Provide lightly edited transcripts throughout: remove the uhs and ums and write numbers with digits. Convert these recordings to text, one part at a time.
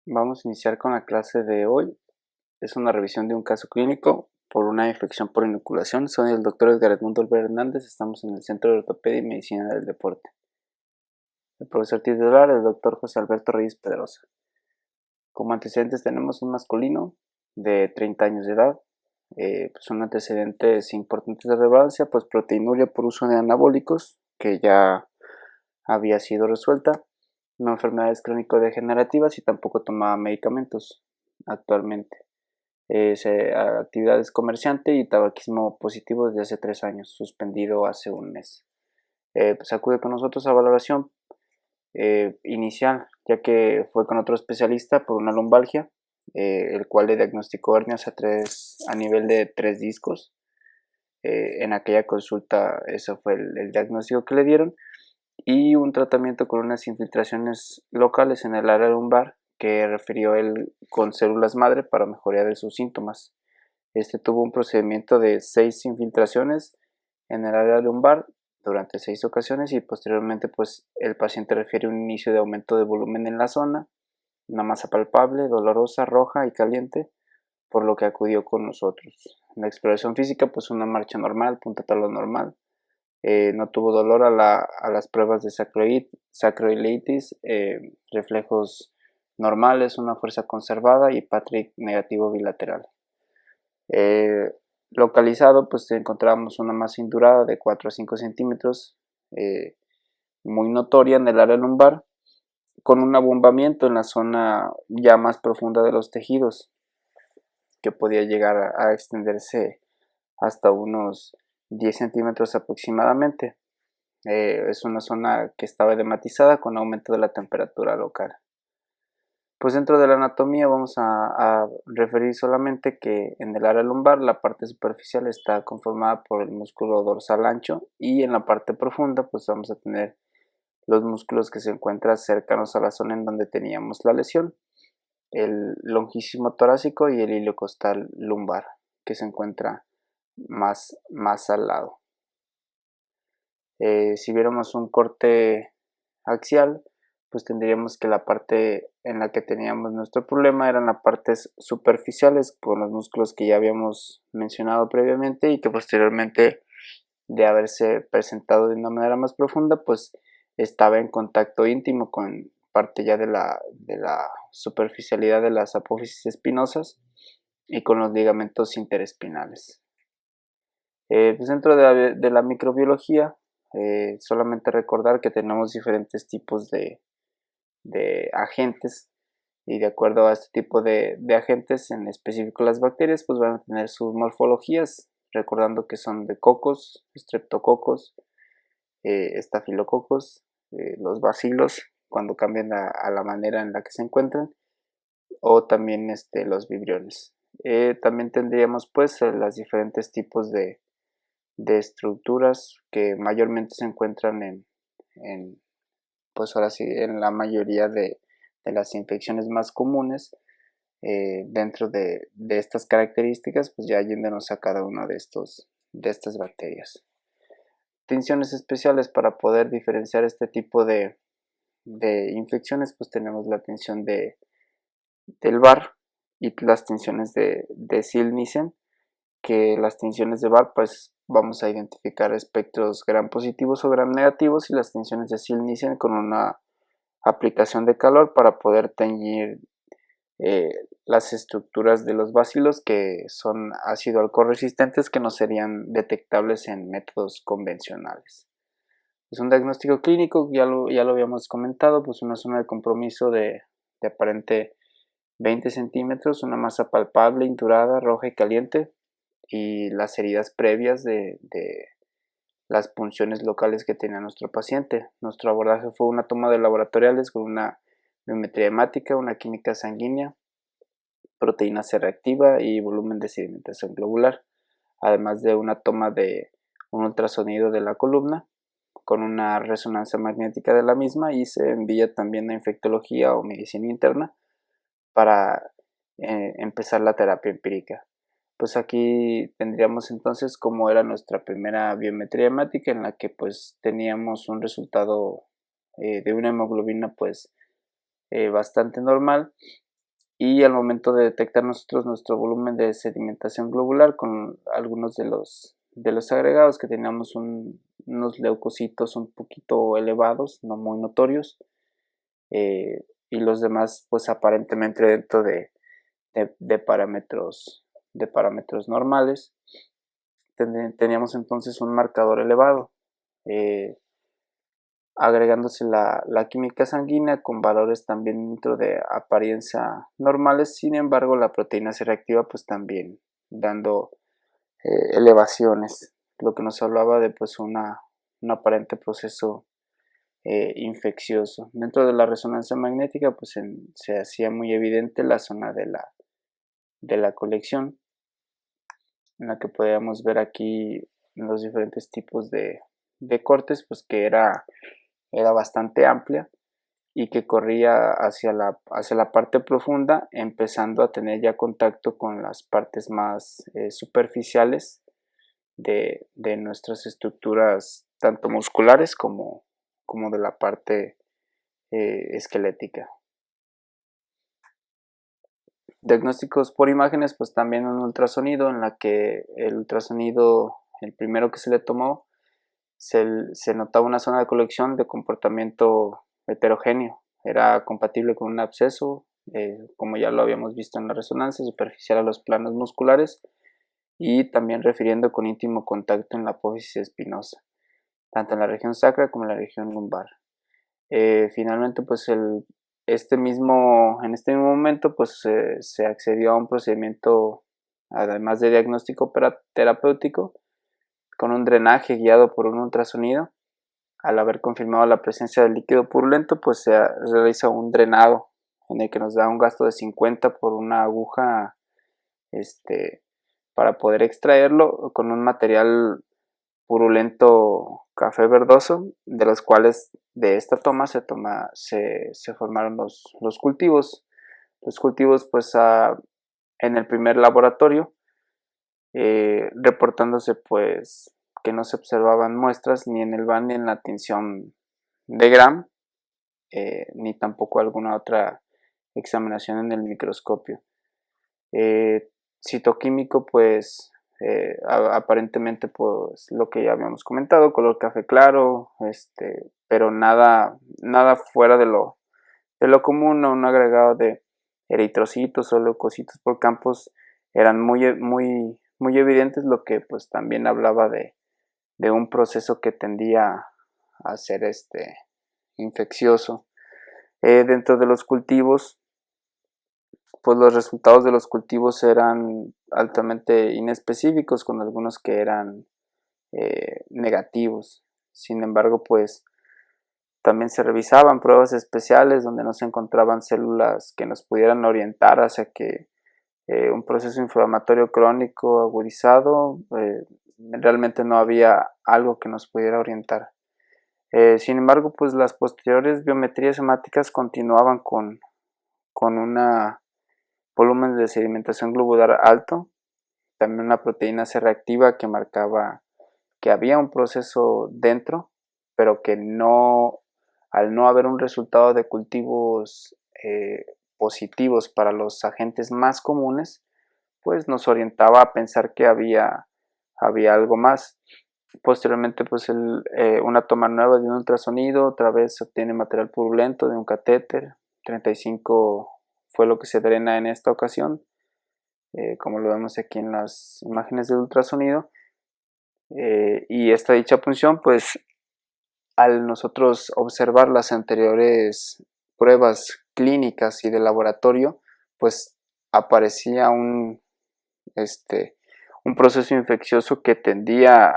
Vamos a iniciar con la clase de hoy. Es una revisión de un caso clínico por una infección por inoculación. Soy el doctor Edgar Edmundo Olvera Hernández. Estamos en el Centro de Ortopedia y Medicina del Deporte. El profesor titular es el doctor José Alberto Reyes Pedrosa. Como antecedentes tenemos un masculino de 30 años de edad. Son antecedentes importantes de relevancia, pues proteinuria por uso de anabólicos, que ya había sido resuelta, no enfermedades crónico-degenerativas y tampoco tomaba medicamentos actualmente. Actividades comerciante y tabaquismo positivo desde hace 3 años, suspendido hace un mes. Pues acude con nosotros a valoración inicial, ya que fue con otro especialista por una lumbalgia, el cual le diagnosticó hernias a nivel de 3 discos. En aquella consulta eso fue el diagnóstico que le dieron, y un tratamiento con unas infiltraciones locales en el área lumbar que refirió él con células madre para mejoría de sus síntomas. Este tuvo un procedimiento de 6 infiltraciones en el área lumbar durante 6 ocasiones y posteriormente pues el paciente refiere un inicio de aumento de volumen en la zona, una masa palpable, dolorosa, roja y caliente, por lo que acudió con nosotros. La exploración física pues una marcha normal, punta talón normal. No tuvo dolor a las pruebas de sacroiliitis, reflejos normales, una fuerza conservada y Patrick negativo bilateral. Eh, Localizado, pues encontramos una masa indurada de 4 a 5 centímetros, muy notoria en el área lumbar, con un abombamiento en la zona ya más profunda de los tejidos, que podía llegar a extenderse hasta unos 10 centímetros aproximadamente. Es una zona que estaba edematizada con aumento de la temperatura local. Pues dentro de la anatomía vamos a referir solamente que en el área lumbar la parte superficial está conformada por el músculo dorsal ancho y en la parte profunda pues vamos a tener los músculos que se encuentran cercanos a la zona en donde teníamos la lesión, el longísimo torácico y el iliocostal lumbar, que se encuentra más al lado. Si viéramos un corte axial, pues tendríamos que la parte en la que teníamos nuestro problema eran las partes superficiales con los músculos que ya habíamos mencionado previamente y que posteriormente de haberse presentado de una manera más profunda, pues estaba en contacto íntimo con parte ya de la superficialidad de las apófisis espinosas y con los ligamentos interespinales. Pues dentro de la microbiología, solamente recordar que tenemos diferentes tipos de agentes, y de acuerdo a este tipo de agentes, en específico las bacterias, pues van a tener sus morfologías, recordando que son de cocos, estreptococos, estafilococos, los bacilos, cuando cambian a la manera en la que se encuentran, o también los vibriones. También tendríamos pues los diferentes tipos de estructuras que mayormente se encuentran pues ahora sí, en la mayoría de las infecciones más comunes. Dentro de estas características, pues ya yéndonos a cada una de estas bacterias. Tinciones especiales para poder diferenciar este tipo de infecciones, pues tenemos la tinción del VAR y las tinciones de Ziel-Nielsen, que las tinciones de VAR pues vamos a identificar espectros gram positivos o gram negativos, y las tinciones de Ziel-Nielsen con una aplicación de calor para poder teñir las estructuras de los bacilos que son ácido alcohol resistentes, que no serían detectables en métodos convencionales. Es un diagnóstico clínico, ya lo habíamos comentado, pues una zona de compromiso de aparente 20 centímetros, una masa palpable, indurada, roja y caliente, y las heridas previas de las punciones locales que tenía nuestro paciente. Nuestro abordaje fue una toma de laboratoriales con una biometría hemática, una química sanguínea, proteína C reactiva y volumen de sedimentación globular, además de una toma de un ultrasonido de la columna con una resonancia magnética de la misma, y se envía también a infectología o medicina interna para empezar la terapia empírica. Pues aquí tendríamos entonces como era nuestra primera biometría hemática, en la que pues teníamos un resultado de una hemoglobina pues bastante normal, y al momento de detectar nosotros nuestro volumen de sedimentación globular con algunos de los agregados que teníamos unos leucocitos un poquito elevados, no muy notorios, y los demás pues aparentemente dentro de parámetros normales. Teníamos entonces un marcador elevado, agregándose la química sanguínea con valores también dentro de apariencia normales. Sin embargo, la proteína C reactiva pues también dando elevaciones, lo que nos hablaba de pues un aparente proceso infeccioso. Dentro de la resonancia magnética pues se hacía muy evidente la zona de la colección, en la que podíamos ver aquí los diferentes tipos de cortes, pues que era bastante amplia y que corría hacia la parte profunda, empezando a tener ya contacto con las partes más superficiales de nuestras estructuras, tanto musculares como de la parte esquelética. Diagnósticos por imágenes, pues también un ultrasonido, en la que el ultrasonido, el primero que se le tomó, se notaba una zona de colección de comportamiento heterogéneo. Era compatible con un absceso, como ya lo habíamos visto en la resonancia, superficial a los planos musculares, y también refiriendo con íntimo contacto en la apófisis espinosa, tanto en la región sacra como en la región lumbar. Finalmente, pues en este mismo momento, pues se accedió a un procedimiento, además de diagnóstico terapéutico, con un drenaje guiado por un ultrasonido. Al haber confirmado la presencia de líquido purulento, pues se realiza un drenado en el que nos da un gasto de 50 por una aguja, para poder extraerlo con un material purulento café verdoso, de los cuales de esta toma se formaron los cultivos. Los cultivos pues en el primer laboratorio, reportándose pues que no se observaban muestras ni en el BAN ni en la tinción de Gram, ni tampoco alguna otra examinación en el microscopio. Citoquímico, pues aparentemente pues lo que ya habíamos comentado, color café claro, pero nada fuera de lo común, ¿no? Un agregado de eritrocitos o leucocitos por campos eran muy evidentes, lo que pues también hablaba de un proceso que tendía a ser infeccioso. Dentro de los cultivos, pues los resultados de los cultivos eran altamente inespecíficos, con algunos que eran negativos. Sin embargo, pues también se revisaban pruebas especiales donde no se encontraban células que nos pudieran orientar hacia que un proceso inflamatorio crónico agudizado, realmente no había algo que nos pudiera orientar. Sin embargo, pues las posteriores biometrías hemáticas continuaban con un volumen de sedimentación globular alto, también una proteína C reactiva que marcaba que había un proceso dentro, pero que al no haber un resultado de cultivos positivos para los agentes más comunes, pues nos orientaba a pensar que había algo más. Posteriormente, pues una toma nueva de un ultrasonido, otra vez se obtiene material purulento de un catéter, 35 fue lo que se drena en esta ocasión, como lo vemos aquí en las imágenes del ultrasonido, y esta dicha punción, pues al nosotros observar las anteriores pruebas clínicas y de laboratorio, pues aparecía un proceso infeccioso que tendía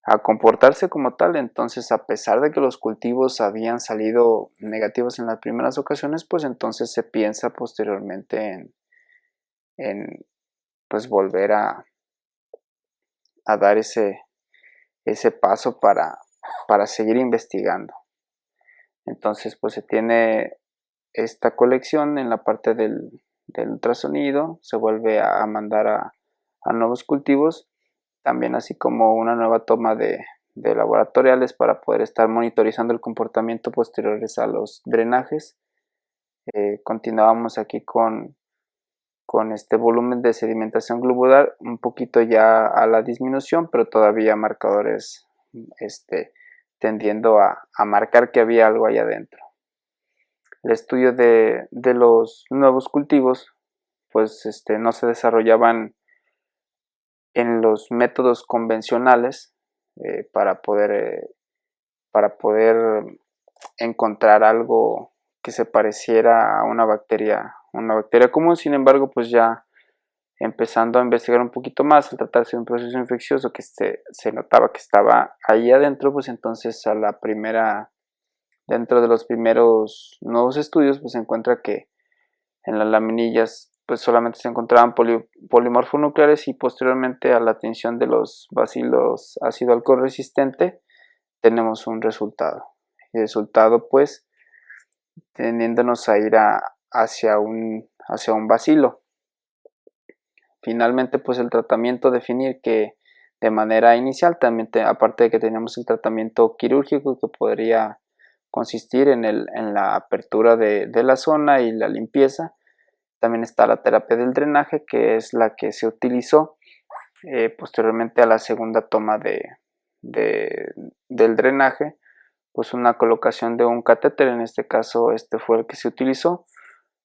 a comportarse como tal. Entonces, a pesar de que los cultivos habían salido negativos en las primeras ocasiones, pues entonces se piensa posteriormente en pues volver a dar ese paso para seguir investigando. Entonces, pues se tiene esta colección en la parte del ultrasonido, se vuelve a mandar a nuevos cultivos, también así como una nueva toma de laboratoriales para poder estar monitorizando el comportamiento posteriores a los drenajes. Continuábamos aquí con este volumen de sedimentación globular, un poquito ya a la disminución, pero todavía marcadores tendiendo a marcar que había algo ahí adentro. El estudio de los nuevos cultivos pues no se desarrollaban en los métodos convencionales para poder encontrar algo que se pareciera a una bacteria común. Sin embargo, pues ya empezando a investigar un poquito más, al tratarse de un proceso infeccioso que se notaba que estaba ahí adentro, pues entonces dentro de los primeros nuevos estudios, pues se encuentra que en las laminillas pues solamente se encontraban polimorfonucleares, y posteriormente a la atención de los bacilos ácido alcohol resistente tenemos un resultado. El resultado pues tendiéndonos a ir hacia un bacilo. Finalmente pues el tratamiento, definir que de manera inicial también, aparte de que teníamos el tratamiento quirúrgico que podría consistir en la apertura de la zona y la limpieza, también está la terapia del drenaje, que es la que se utilizó posteriormente a la segunda toma del drenaje, pues una colocación de un catéter. En este caso este fue el que se utilizó,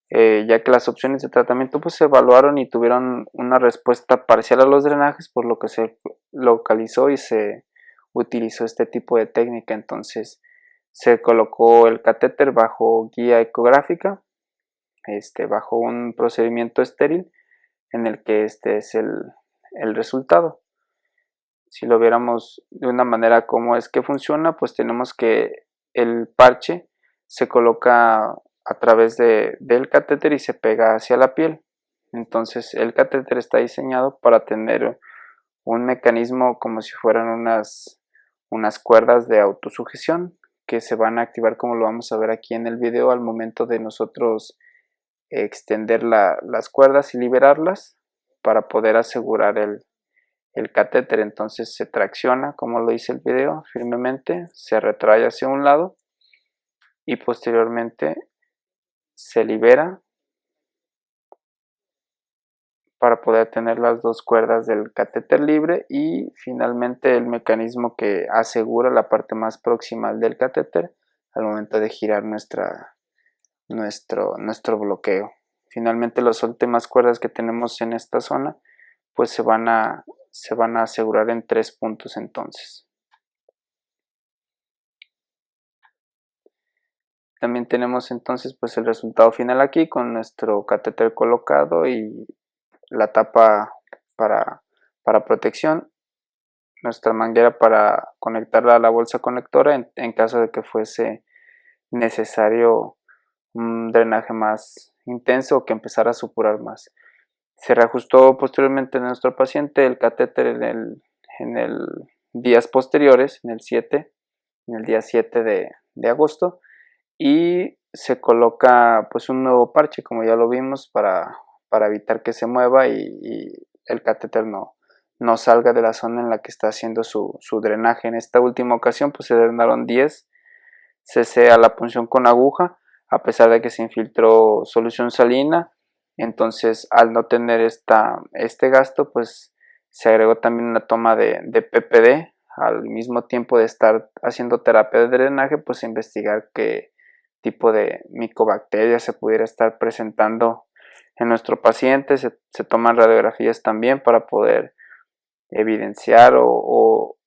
ya que las opciones de tratamiento pues se evaluaron y tuvieron una respuesta parcial a los drenajes, por lo que se localizó y se utilizó este tipo de técnica. Entonces se colocó el catéter bajo guía ecográfica, bajo un procedimiento estéril, en el que este es el resultado. Si lo viéramos de una manera como es que funciona, pues tenemos que el parche se coloca a través del catéter y se pega hacia la piel. Entonces el catéter está diseñado para tener un mecanismo como si fueran unas cuerdas de autosujeción que se van a activar, como lo vamos a ver aquí en el video, al momento de nosotros extender las cuerdas y liberarlas para poder asegurar el catéter. Entonces se tracciona, como lo dice el video, firmemente, se retrae hacia un lado y posteriormente se libera para poder tener las dos cuerdas del catéter libre, y finalmente el mecanismo que asegura la parte más proximal del catéter al momento de girar nuestro bloqueo. Finalmente las últimas cuerdas que tenemos en esta zona pues se van a asegurar en 3 puntos. Entonces también tenemos entonces pues el resultado final aquí con nuestro catéter colocado y la tapa para protección, nuestra manguera para conectarla a la bolsa conectora en caso de que fuese necesario un drenaje más intenso o que empezara a supurar más. Se reajustó posteriormente a nuestro paciente el catéter en el días posteriores, en el día 7 de agosto, y se coloca pues un nuevo parche, como ya lo vimos, para evitar que se mueva y el catéter no salga de la zona en la que está haciendo su drenaje. En esta última ocasión pues se drenaron 10 cc a la punción con aguja, a pesar de que se infiltró solución salina. Entonces al no tener este gasto pues se agregó también una toma de PPD al mismo tiempo de estar haciendo terapia de drenaje, pues investigar qué tipo de micobacterias se pudiera estar presentando en nuestro paciente. Se toman radiografías también para poder evidenciar o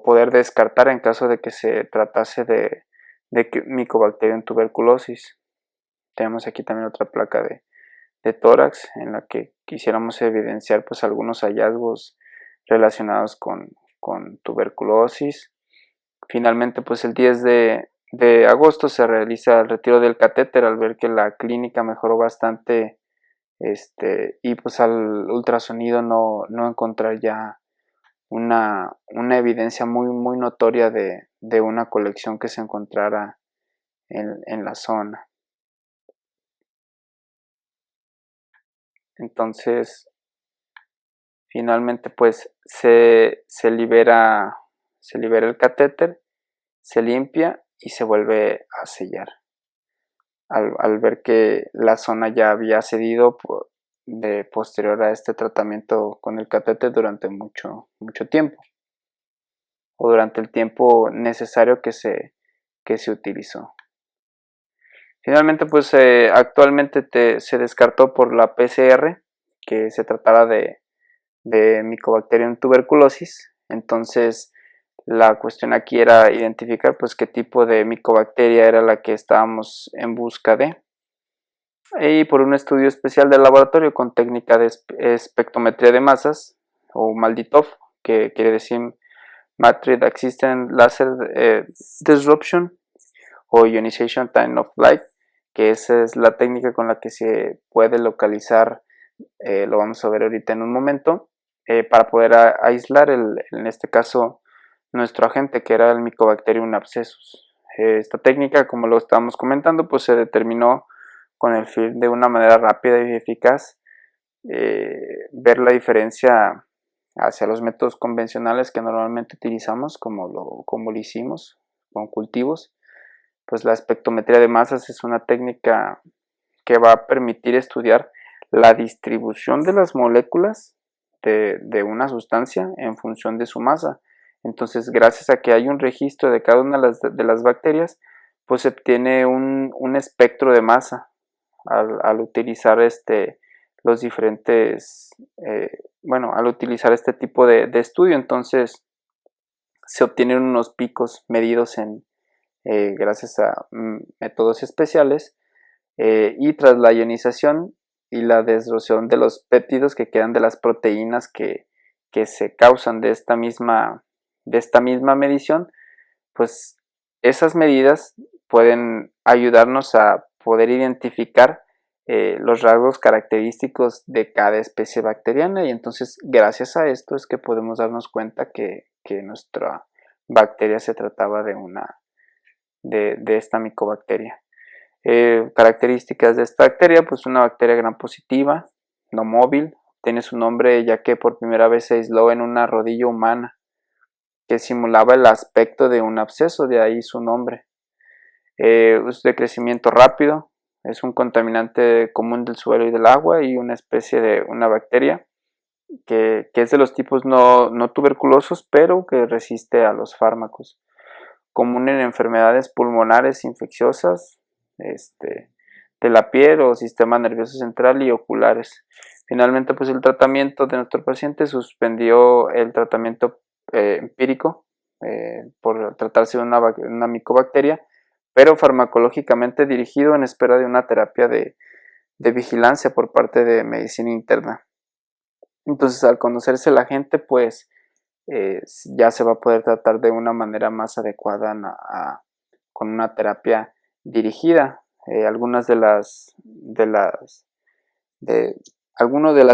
poder descartar en caso de que se tratase de Mycobacterium tuberculosis. Tenemos aquí también otra placa de tórax en la que quisiéramos evidenciar pues algunos hallazgos relacionados con tuberculosis. Finalmente pues el 10 de agosto se realiza el retiro del catéter al ver que la clínica mejoró bastante, y pues al ultrasonido no encontrar ya una evidencia muy notoria de una colección que se encontrara en la zona. Entonces finalmente pues se libera el catéter, se limpia y se vuelve a sellar. al ver que la zona ya había cedido de posterior a este tratamiento con el catéter durante mucho tiempo, o durante el tiempo necesario que se utilizó. Finalmente, pues actualmente se descartó por la PCR que se tratara de Mycobacterium tuberculosis. Entonces la cuestión aquí era identificar pues qué tipo de micobacteria era la que estábamos en busca de, y por un estudio especial del laboratorio con técnica de espectrometría de masas, o MALDI-TOF, que quiere decir Matrix Assisted Laser Disruption o Ionization Time of Light, que esa es la técnica con la que se puede localizar, lo vamos a ver ahorita en un momento, para poder aislar en este caso nuestro agente, que era el Mycobacterium abscessus. Esta técnica, como lo estábamos comentando, pues se determinó con el fin de una manera rápida y eficaz ver la diferencia hacia los métodos convencionales que normalmente utilizamos, como lo hicimos con cultivos. Pues la espectrometría de masas es una técnica que va a permitir estudiar la distribución de las moléculas de una sustancia en función de su masa. Entonces, gracias a que hay un registro de cada una de las bacterias, pues se obtiene un espectro de masa al utilizar los diferentes, al utilizar este tipo de estudio. Entonces se obtienen unos picos medidos gracias a métodos especiales, y tras la ionización y la destrucción de los péptidos que quedan de las proteínas que se causan de esta misma medición, pues esas medidas pueden ayudarnos a poder identificar los rasgos característicos de cada especie bacteriana, y entonces gracias a esto es que podemos darnos cuenta que nuestra bacteria se trataba de esta micobacteria. Características de esta bacteria: pues una bacteria gram positiva, no móvil, tiene su nombre ya que por primera vez se aisló en una rodilla humana que simulaba el aspecto de un absceso, de ahí su nombre. Es de crecimiento rápido, es un contaminante común del suelo y del agua, y una especie de una bacteria que es de los tipos no tuberculosos, pero que resiste a los fármacos. Común en enfermedades pulmonares infecciosas, de la piel o sistema nervioso central y oculares. Finalmente, pues el tratamiento de nuestro paciente suspendió el tratamiento empírico por tratarse de una micobacteria, pero farmacológicamente dirigido en espera de una terapia de vigilancia por parte de medicina interna. Entonces, al conocerse el agente, pues ya se va a poder tratar de una manera más adecuada con una terapia dirigida. Algunas de las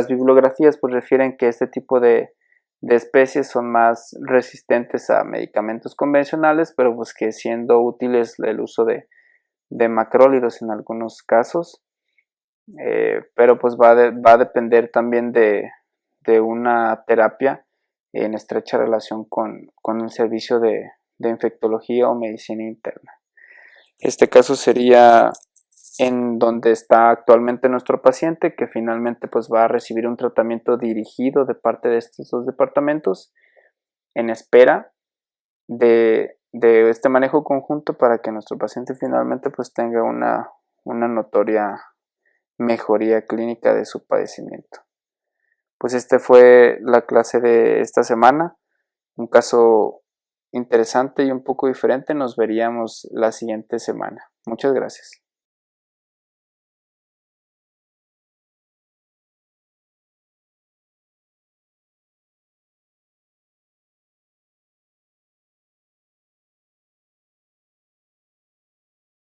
bibliografías pues refieren que este tipo de especies son más resistentes a medicamentos convencionales, pero pues que siendo útiles el uso de macrólidos en algunos casos, pero pues va a depender también de una terapia en estrecha relación con el servicio de infectología o medicina interna. Este caso sería en donde está actualmente nuestro paciente, que finalmente pues va a recibir un tratamiento dirigido de parte de estos dos departamentos en espera de este manejo conjunto, para que nuestro paciente finalmente pues tenga una notoria mejoría clínica de su padecimiento. Pues fue la clase de esta semana, un caso interesante y un poco diferente. Nos veríamos la siguiente semana. Muchas gracias.